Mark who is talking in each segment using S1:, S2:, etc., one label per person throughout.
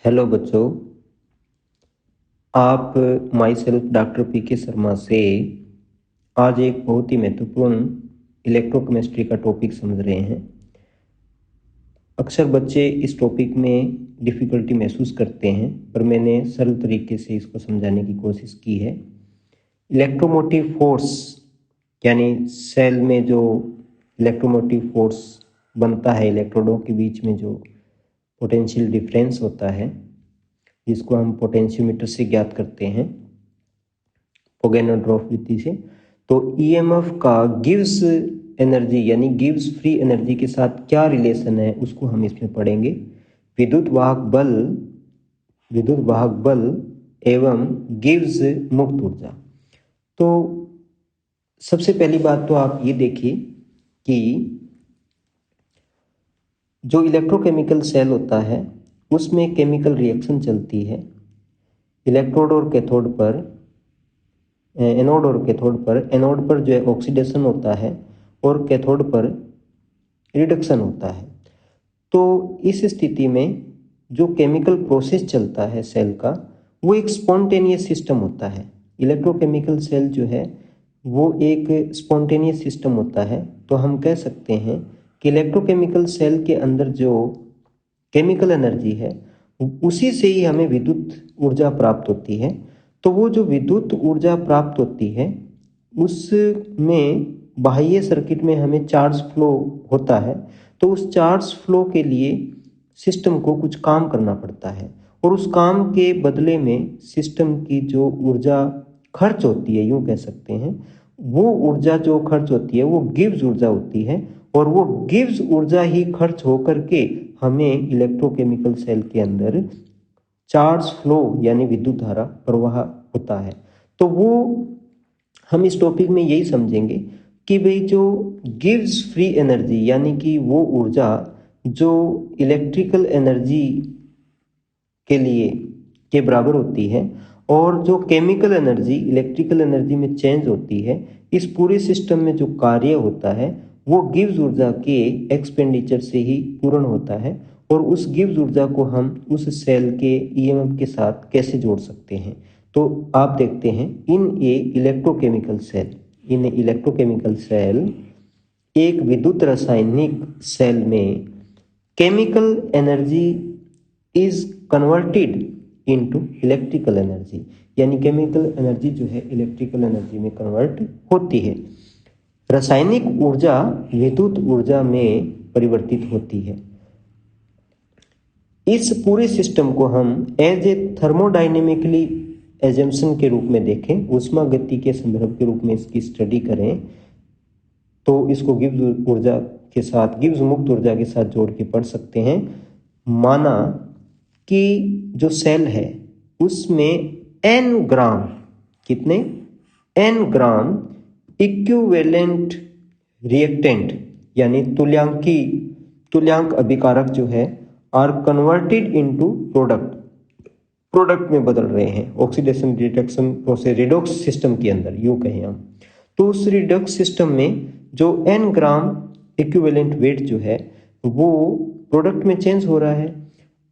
S1: Hello बच्चों, आप my self doctor PK. Sharma से आज एक बहुत ही महत्वपूर्ण इलेक्ट्रोकेमिस्ट्री का टॉपिक समझ रहे हैं। अक्सर बच्चे इस टॉपिक में डिफ़िकल्टी महसूस करते हैं, पर मैंने सरल तरीके से इसको समझाने की कोशिश की है। इलेक्ट्रोमोटिव फोर्स यानी सेल में जो इलेक्ट्रोमोटिव फोर्स बनता है, इलेक्ट्रोडों के बीच में जो पोटेंशियल डिफरेंस होता है, जिसको हम पोटेंशियोमीटर से ज्ञात करते हैं, पोगेनो-ड्रॉफ विधि से। तो ईएमएफ का गिव्स एनर्जी यानी गिव्स फ्री एनर्जी के साथ क्या रिलेशन है, उसको हम इसमें पढ़ेंगे। विद्युत वाहक बल एवं गिव्स मुक्त ऊर्जा। तो सबसे पहली बात तो आप ये देखिए कि जो इलेक्ट्रोकेमिकल सेल होता है उसमें केमिकल रिएक्शन चलती है। इलेक्ट्रोड और कैथोड पर, एनोड और कैथोड पर, एनोड पर जो है ऑक्सीडेशन होता है और कैथोड पर रिडक्शन होता है। तो इस स्थिति में जो केमिकल प्रोसेस चलता है सेल का, वो एक स्पॉन्टेनियस सिस्टम होता है। इलेक्ट्रोकेमिकल सेल जो है वो एक स्पॉन्टेनियस सिस्टम होता है। तो हम कह सकते हैं कि इलेक्ट्रोकेमिकल सेल के अंदर जो केमिकल एनर्जी है उसी से ही हमें विद्युत ऊर्जा प्राप्त होती है। तो वो जो विद्युत ऊर्जा प्राप्त होती है उसमें बाह्य सर्किट में हमें चार्ज फ्लो होता है। तो उस चार्ज फ्लो के लिए सिस्टम को कुछ काम करना पड़ता है और उस काम के बदले में सिस्टम की जो ऊर्जा खर्च होती है, यूँ कह सकते हैं, वो ऊर्जा जो खर्च होती है वो गिव्स ऊर्जा होती है। और वो गिव्स ऊर्जा ही खर्च होकर के हमें इलेक्ट्रोकेमिकल सेल के अंदर चार्ज फ्लो यानी विद्युत धारा प्रवाह होता है। तो वो हम इस टॉपिक में यही समझेंगे कि भाई जो गिव्स फ्री एनर्जी यानी कि वो ऊर्जा जो इलेक्ट्रिकल एनर्जी के लिए के बराबर होती है और जो केमिकल एनर्जी इलेक्ट्रिकल एनर्जी में चेंज होती है, इस पूरे सिस्टम में जो कार्य होता है वो गिव्स ऊर्जा के एक्सपेंडिचर से ही पूर्ण होता है। और उस गिव्स ऊर्जा को हम उस सेल के ईएमएफ के साथ कैसे जोड़ सकते हैं। तो आप देखते हैं इन इलेक्ट्रोकेमिकल सेल एक विद्युत रासायनिक सेल में chemical energy is converted into electrical energy, यानी केमिकल एनर्जी जो है इलेक्ट्रिकल एनर्जी में कन्वर्ट होती है। रासायनिक ऊर्जा विद्युत ऊर्जा में परिवर्तित होती है। इस पूरे सिस्टम को हम एज ए थर्मोडाइनेमिकली एजम्पशन के रूप में देखें, ऊष्मा गति के संदर्भ के रूप में इसकी स्टडी करें, तो इसको गिब्स ऊर्जा के साथ, गिब्स मुक्त ऊर्जा के साथ जोड़ के पढ़ सकते हैं। माना कि जो सेल है उसमें n ग्राम, कितने n ग्राम इक्विवेलेंट रिएक्टेंट यानी तुल्यांक अभिकारक जो है आर कन्वर्टेड इनटू प्रोडक्ट में बदल रहे हैं oxidation reduction process redox system के अंदर, यूँ कहें हम। तो उस रिडॉक्स सिस्टम में जो n ग्राम इक्विवेलेंट वेट जो है वो प्रोडक्ट में चेंज हो रहा है।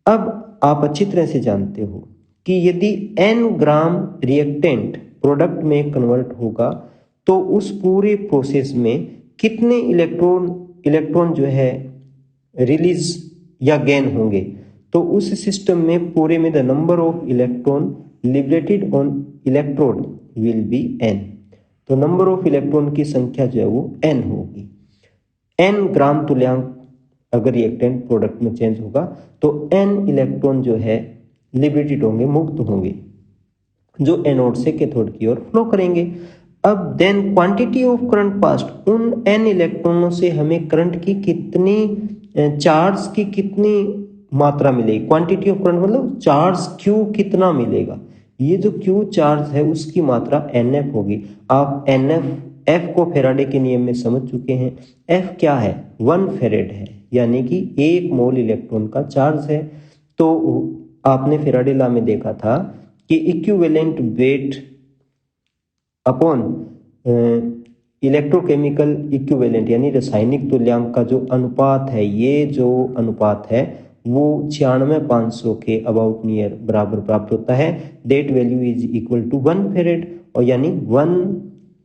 S1: अब आप अच्छी तरह से जानते हो कि यदि n ग्राम रिएक्टेंट प्रोडक्ट में कन्वर्ट होगा तो उस पूरे प्रोसेस में कितने इलेक्ट्रॉन जो है रिलीज या गेन होंगे। तो उस सिस्टम में पूरे में the number of electron liberated on electrode will be n। तो नंबर ऑफ इलेक्ट्रॉन की संख्या जो है वो n होगी। n ग्राम तुल्यांक अगर रिएक्टेंट प्रोडक्ट में चेंज होगा तो n इलेक्ट्रॉन जो है लिबरेटेड होंगे, मुक्त होंगे, जो एनोड से कैथोड की ओर फ्लो करेंगे। अब then quantity of current passed, उन n इलेक्ट्रॉनों से हमें करंट की कितनी, चार्ज की कितनी मात्रा मिलेगी। क्वांटिटी ऑफ करंट मतलब चार्ज Q कितना मिलेगा, ये जो Q चार्ज है उसकी मात्रा NF होगी। आप F को फैराडे के नियम में समझ चुके हैं। F क्या है, 1 फेरेड है, यानी कि 1 मोल इलेक्ट्रॉन का चार्ज है। तो आपने फैराडे लॉ में देखा था कि equivalent weight upon electrochemical equivalent यानी रासायनिक तुल्यांक का जो अनुपात है, ये जो अनुपात है वो 96,500 के अबाउट नियर बराबर प्राप्त होता है। That value is equal to 1 farad, और यानी 1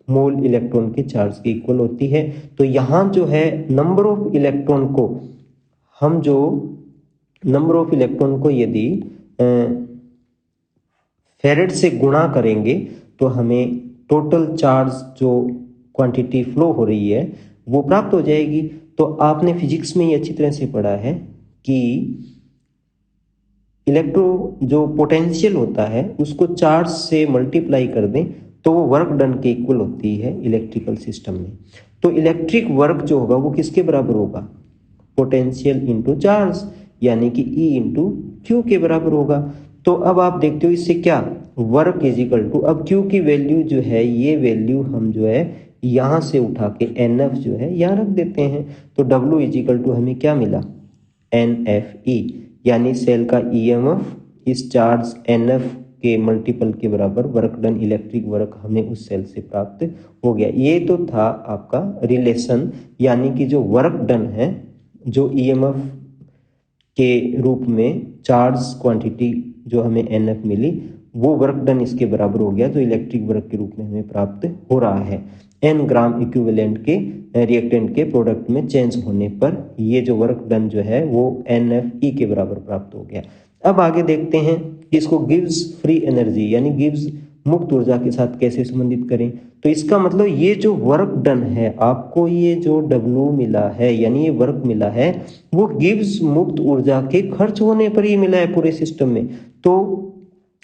S1: मोल इलेक्ट्रॉन के चार्ज के इक्वल होती है। तो यहाँ जो है नंबर ऑफ इलेक्ट्रॉन को, हम जो नंबर ऑफ इलेक्ट्रॉन को यदि फेरेड से गुणा करेंगे तो हमें टोटल चार्ज जो क्वांटिटी फ्लो हो रही है वो प्राप्त हो जाएगी। तो आपने फिजिक्स में ये अच्छी तरह से पढ़ा है कि इलेक्ट्रो जो पोटेंशियल होता है उसको चार्ज से मल्टीप्लाई कर दें तो वो वर्क डन के इक्वल होती है इलेक्ट्रिकल सिस्टम में। तो इलेक्ट्रिक वर्क जो होगा वो किसके बराबर होगा? पोटेंशियल इंटू चार्ज, यानी कि E इंटू क्यू के बराबर होगा। तो अब आप देखते हो इससे क्या, वर्क इज इक्वल टू, अब क्यू की वैल्यू जो है ये वैल्यू हम जो है यहाँ से उठा के NF जो है यहाँ रख देते हैं। तो W इज इक्वल टू हमें क्या मिला? NFE, यानी सेल का EMF इस चार्ज NF के मल्टीपल के बराबर वर्क डन, इलेक्ट्रिक वर्क हमें उस सेल से प्राप्त हो गया। ये तो था आपका रिलेशन, यानी कि जो वर्क डन है, जो EMF के रूप में चार्ज क्वांटिटी जो हमें NF मिली वो वर्क डन इसके बराबर हो गया, जो इलेक्ट्रिक वर्क के रूप में हमें प्राप्त हो रहा है। N ग्राम इक्विवेलेंट के रिएक्टेंट के प्रोडक्ट में चेंज होने पर ये जो वर्क डन जो है वो NFE के बराबर प्राप्त हो गया। अब आगे देखते हैं इसको गिव्स फ्री एनर्जी यानी गिव्स मुक्त ऊर्जा के साथ कैसे संबंधित करें। तो इसका मतलब ये जो वर्क डन है, आपको ये जो W मिला है यानी ये वर्क मिला है वो गिव्स मुक्त ऊर्जा के खर्च होने पर ही मिला है पूरे सिस्टम में। तो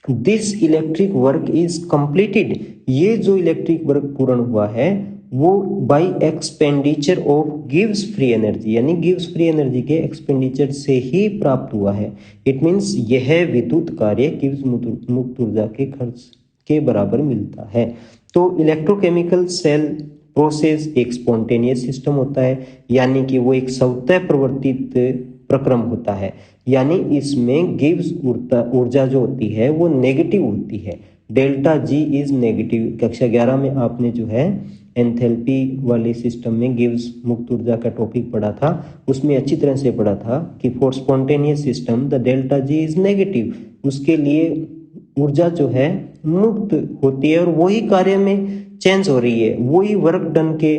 S1: this electric work is completed, ये जो इलेक्ट्रिक वर्क पूर्ण हुआ है वो bye expenditure of gives free energy, यानी गिव्स फ्री एनर्जी के एक्सपेंडिचर से ही प्राप्त हुआ है। इट मीन्स यह विद्युत कार्य गिव्स मुक्त ऊर्जा के खर्च के बराबर मिलता है। तो इलेक्ट्रोकेमिकल सेल प्रोसेस एक स्पॉन्टेनियस सिस्टम होता है, यानी कि वो एक स्वतः प्रवर्तित प्रक्रम होता है, यानी इसमें गिव्स ऊर्जा जो होती है वो नेगेटिव होती है। Delta G is negative. कक्षा 11 में आपने जो है एंथैल्पी वाले सिस्टम में गिव्स मुक्त ऊर्जा का टॉपिक पढ़ा था, उसमें अच्छी तरह से पढ़ा था कि for spontaneous system the delta G is negative, उसके लिए ऊर्जा जो है मुक्त होती है और वही कार्य में चेंज हो रही है, वही वर्क डन के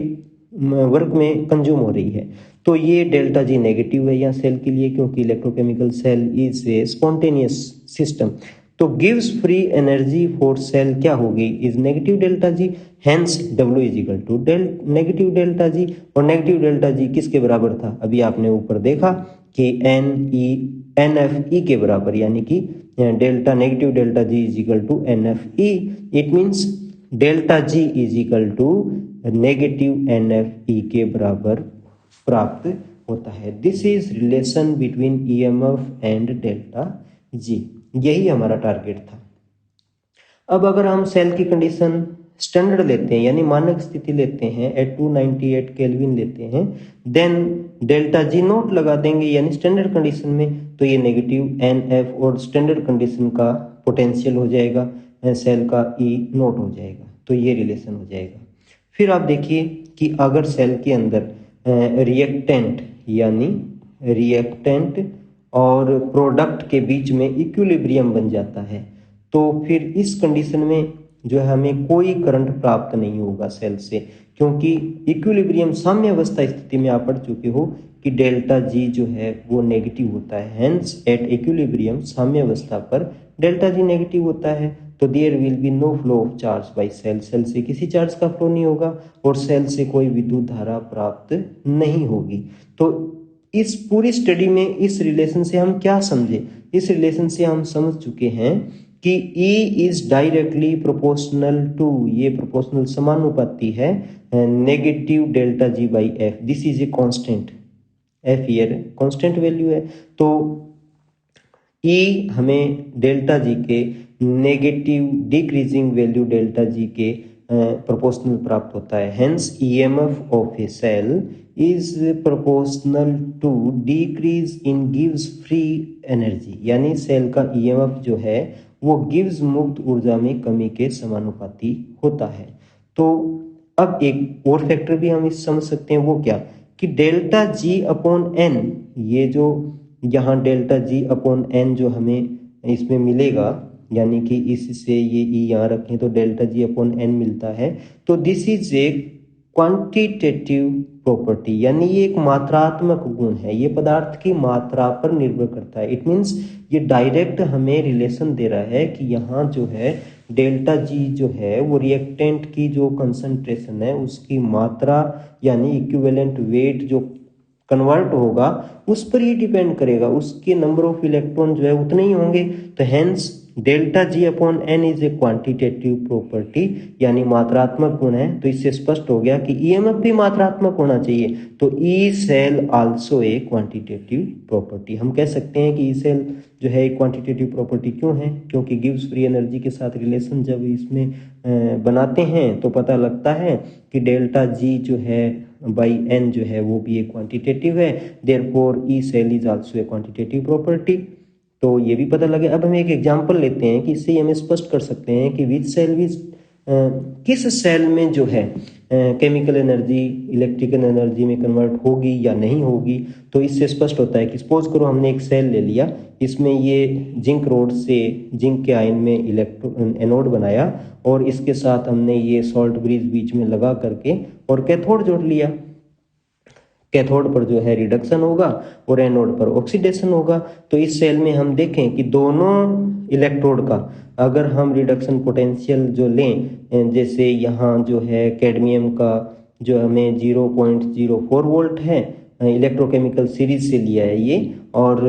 S1: वर्क में कंज्यूम हो रही है। तो ये डेल्टा जी नेगेटिव है यहाँ सेल के लिए, क्योंकि electrochemical cell is a spontaneous system. तो gives free energy for cell क्या होगी? Is negative delta G, hence W is equal to negative delta G. और नेगेटिव डेल्टा जी किसके बराबर था? अभी आपने ऊपर देखा कि NFE के बराबर, यानी कि delta negative delta G is equal to NFE। It means delta G is equal to negative NFE के बराबर प्राप्त होता है। This is relation between EMF and delta G, यही हमारा टारगेट था। अब अगर हम सेल की कंडीशन स्टैंडर्ड लेते हैं यानी मानक स्थिति लेते हैं एट 298 केल्विन लेते हैं, देन डेल्टा जी नोट लगा देंगे यानी स्टैंडर्ड कंडीशन में, तो ये नेगेटिव NF और स्टैंडर्ड कंडीशन का पोटेंशियल हो जाएगा, सेल का E नोट हो जाएगा, तो ये रिलेशन हो जाएगा। फिर आप देखिए कि अगर सेल के अंदर रिएक्टेंट यानी रिएक्टेंट और प्रोडक्ट के बीच में इक्विलिब्रियम बन जाता है, तो फिर इस कंडीशन में जो है हमें कोई करंट प्राप्त नहीं होगा सेल से, क्योंकि इक्विलिब्रियम साम्य अवस्था स्थिति में आप पढ़ चुके हो कि डेल्टा जी जो है वो नेगेटिव होता है। हेंस एट इक्विलिब्रियम साम्य अवस्था पर डेल्टा जी नेगेटिव होता है, तो there will be no flow of charge by cell, cell से किसी चार्ज का फ्लो नहीं होगा और सेल से कोई विद्युत धारा प्राप्त नहीं होगी। तो इस पूरी स्टडी में इस रिलेशन से हम क्या समझे? इस रिलेशन से हम समझ चुके हैं कि E is directly proportional to, ये प्रोपोर्शनल समानुपाती है negative delta G by F. This is a constant, F here constant value है, तो E हमें डेल्टा जी के नेगेटिव डिक्रीजिंग वैल्यू डेल्टा जी के प्रोपोर्शनल प्राप्त होता है। Hence EMF of a cell is proportional to decrease in गिव्स फ्री एनर्जी, यानी सेल का EMF जो है वो गिव्स मुक्त ऊर्जा में कमी के समानुपाती होता है। तो अब एक और फैक्टर भी हम इस समझ सकते हैं, वो क्या कि डेल्टा जी अपॉन एन, ये जो यहाँ डेल्टा जी अपॉन एन जो हमें इसमें मिलेगा, यानी कि इससे ये ई यहाँ रखें तो डेल्टा जी अपॉन एन मिलता है। तो this is a quantitative property, यानी ये एक मात्रात्मक गुण है, ये पदार्थ की मात्रा पर निर्भर करता है। इट मीन्स ये डायरेक्ट हमें रिलेशन दे रहा है कि यहाँ जो है डेल्टा जी जो है वो रिएक्टेंट की जो कंसंट्रेशन है उसकी मात्रा यानी इक्विवेलेंट वेट जो कन्वर्ट होगा उस पर ये डिपेंड करेगा, उसके नंबर ऑफ इलेक्ट्रॉन जो है उतने ही होंगे। तो hence delta G upon n is a quantitative property, यानी मात्रात्मक गुण है। तो इससे स्पष्ट हो गया कि ईएमएफ भी मात्रात्मक होना चाहिए। तो E cell also a quantitative property. हम कह सकते हैं कि ई सेल जो है एक क्वांटिटेटिव प्रॉपर्टी क्यों है, क्योंकि गिब्स फ्री एनर्जी के साथ रिलेशन जब इसमें बनाते हैं तो पता लगता है कि डेल्टा जी जो है बाई एन जो है वो भी एक क्वांटिटेटिव है, therefore E cell is also a quantitative property. तो ये भी पता लगे। अब हम एक एग्जांपल लेते हैं कि इससे हम स्पष्ट कर सकते हैं कि विच सेल विच किस सेल में जो है केमिकल एनर्जी इलेक्ट्रिकल एनर्जी में कन्वर्ट होगी या नहीं होगी। तो इससे स्पष्ट होता है कि सपोज करो हमने एक सेल ले लिया, इसमें ये जिंक रोड से जिंक के आयन में एनोड बनाया और इसके साथ हमने ये सॉल्ट ब्रिज बीच में लगा करके और कैथोड जोड़ लिया। कैथोड पर जो है रिडक्शन होगा और एनोड पर ऑक्सीडेशन होगा। तो इस सेल में हम देखें कि दोनों इलेक्ट्रोड का अगर हम रिडक्शन पोटेंशियल जो लें, जैसे यहाँ जो है कैडमियम का जो हमें 0.04 वोल्ट है, इलेक्ट्रोकेमिकल सीरीज से लिया है ये, और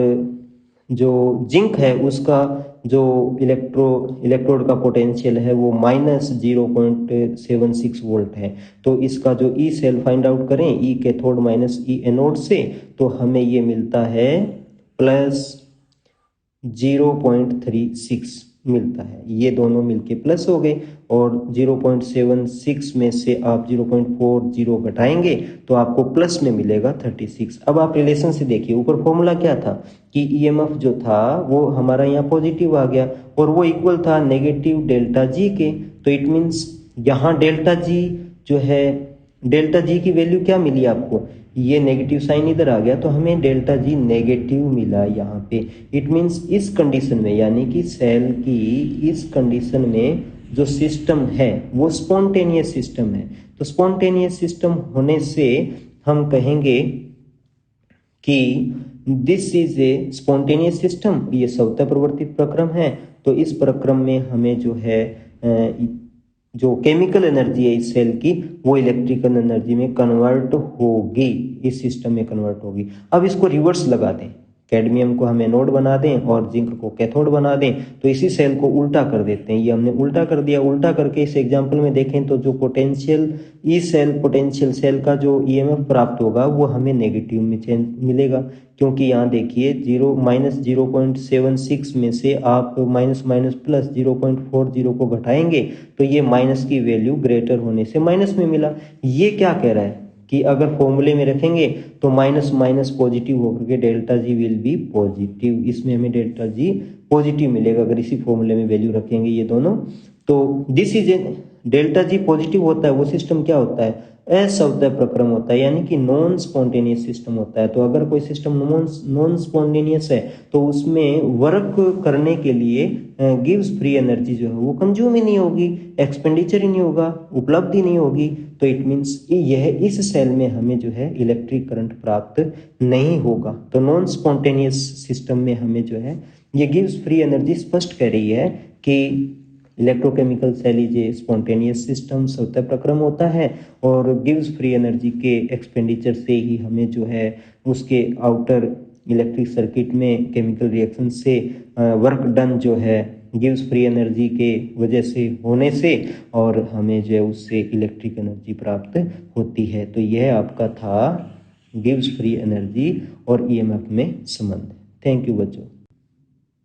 S1: जो जिंक है उसका जो इलेक्ट्रोड का पोटेंशियल है वो -0.76 वोल्ट है। तो इसका जो ई सेल फाइंड आउट करें, ई कैथोड माइनस ई एनोड से, तो हमें ये मिलता है +0.36 मिलता है। ये दोनों मिलके प्लस हो गए और 0.76 में से आप 0.40 घटाएंगे तो आपको प्लस में मिलेगा 36। अब आप रिलेशन से देखिए, ऊपर फॉर्मूला क्या था कि ईएमएफ जो था वो हमारा यहाँ पॉजिटिव आ गया और वो इक्वल था नेगेटिव डेल्टा जी के। तो इट मीन्स यहाँ डेल्टा जी जो है, डेल्टा जी की वैल्यू क्या मिली आपको, ये नेगेटिव साइन इधर आ गया तो हमें डेल्टा जी नेगेटिव मिला यहाँ पे। इट मीन्स इस कंडीशन में, यानी कि सेल की इस कंडीशन में जो सिस्टम है वो स्पॉन्टेनियस सिस्टम है। तो स्पॉन्टेनियस सिस्टम होने से हम कहेंगे कि this is a spontaneous system, ये स्वतः प्रवर्तित प्रक्रम है। तो इस प्रक्रम में हमें जो है जो केमिकल एनर्जी है इस सेल की वो इलेक्ट्रिकल एनर्जी में कन्वर्ट होगी, इस सिस्टम में कन्वर्ट होगी। अब इसको रिवर्स लगा दें, कैडमियम को हम एनोड बना दें और जिंक को कैथोड बना दें, तो इसी सेल को उल्टा कर देते हैं। ये हमने उल्टा कर दिया। उल्टा करके इस एग्जांपल में देखें तो जो potential E cell potential cell का जो ईएमएफ प्राप्त होगा वो हमें नेगेटिव में चेंज मिलेगा, क्योंकि यहाँ देखिए -0.76 में से आप माइनस प्लस 0.40 को घटाएंगे तो ये माइनस की वैल्यू ग्रेटर होने से माइनस में मिला। ये क्या कह रहा है कि अगर फॉर्मूले में रखेंगे तो माइनस माइनस पॉजिटिव होकर के delta G will be positive, इसमें हमें डेल्टा जी पॉजिटिव मिलेगा अगर इसी फॉर्मूले में वैल्यू रखेंगे ये दोनों। तो this is delta G positive होता है वो सिस्टम क्या होता है, असंवदय प्रक्रम होता है, यानी कि नॉन स्पॉन्टेनियस सिस्टम होता है। तो अगर कोई सिस्टम नॉन स्पॉन्टेनियस है तो उसमें वर्क करने के लिए गिव्स फ्री एनर्जी जो है वो कंज्यूम ही नहीं होगी, एक्सपेंडिचर ही नहीं होगा, उपलब्ध ही नहीं होगी। तो इट मीन्स यह इस सेल में हमें जो है इलेक्ट्रिक करंट प्राप्त नहीं होगा। तो नॉन स्पॉन्टेनियस सिस्टम में हमें जो है ये गिव्स फ्री एनर्जी स्पष्ट कह रही है कि electrochemical cell is a spontaneous system, स्वतः प्रक्रम होता है और गिव्स फ्री एनर्जी के एक्सपेंडिचर से ही हमें जो है उसके आउटर इलेक्ट्रिक सर्किट में केमिकल रिएक्शन से वर्क डन जो है गिव्स फ्री एनर्जी के वजह से होने से और हमें जो है उससे इलेक्ट्रिक एनर्जी प्राप्त होती है। तो यह आपका था गिव्स फ्री एनर्जी और ईएमएफ में संबंध। थैंक यू बच्चों।